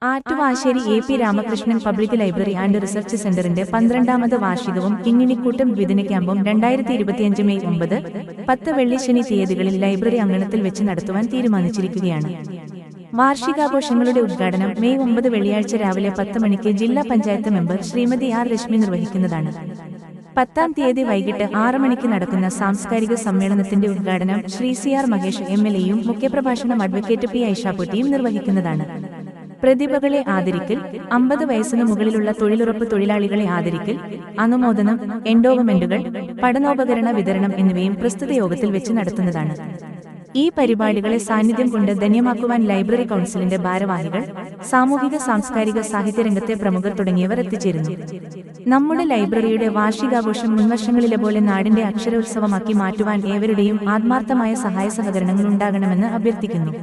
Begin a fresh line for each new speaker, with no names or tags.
Attuvassery A P Ramakrishnan public library and research സെന്ററിന്റെ 12ാമത് വാർഷികവും കിങ്ങിണിക്കൂട്ടം ദ്വിദിന ക്യാമ്പും 2025 മെയ് 9, 10 വെള്ളി ശനി തീയതികളിൽ ലൈബ്രറി അങ്കണത്തിൽ വെച്ച് നടത്തുവാൻ തീരുമാനിച്ചിരിക്കുകയാണ്. വാർഷികാഘോഷങ്ങളുടെ ഉദ്ഘാടനം മെയ് 9 വെള്ളിയാഴ്ച രാവിലെ 10 മണിക്ക് ജില്ലാ പഞ്ചായത്ത് മെമ്പർ ശ്രീമതി ആർ രശ്മി നിർവഹിക്കുന്നതാണ്. 10-ാം തീയതി വൈകിട്ട് 6 മണിക്ക് നടക്കുന്ന സാംസ്കാരിക സമ്മേളനത്തിന്റെ ഉദ്ഘാടനം ശ്രീ സി ആർ മഹേഷ് MLA-യും മുഖ്യപ്രഭാഷണം അഡ്വക്കേറ്റ് പി ഐഷാക്കുട്ടിയും നിർവഹിക്കുന്നതാണ്. പ്രതിഭകളെ ആദരിക്കൽ, 50 വയസ്സിനു മുകളിലുള്ള തൊഴിലുറപ്പ് തൊഴിലാളികളെ ആദരിക്കൽ, അനുമോദനം, എൻഡോവ്മെന്റുകൾ, പഠനോപകരണ വിതരണം എന്നിവയും പ്രസ്തുത യോഗത്തിൽ വെച്ച് നടത്തുന്നതാണ്. ഈ പരിപാടികളെ സാന്നിധ്യം കൊണ്ട് ധന്യമാക്കുവാൻ ലൈബ്രറി കൗൺസിലിന്റെ ഭാരവാഹികൾ, സാമൂഹിക സാംസ്കാരിക സാഹിത്യരംഗത്തെ പ്രമുഖർ തുടങ്ങിയവർ എത്തിച്ചേരുന്നു. നമ്മുടെ ലൈബ്രറിയുടെ വാർഷികാഘോഷം മുൻവർഷങ്ങളിലെ പോലെ നാടിന്റെ അക്ഷരോത്സവമാക്കി മാറ്റുവാൻ ഏവരുടെയും ആത്മാർത്ഥമായ സഹായ സഹകരണങ്ങൾ ഉണ്ടാകണമെന്ന് അഭ്യർത്ഥിക്കുന്നു.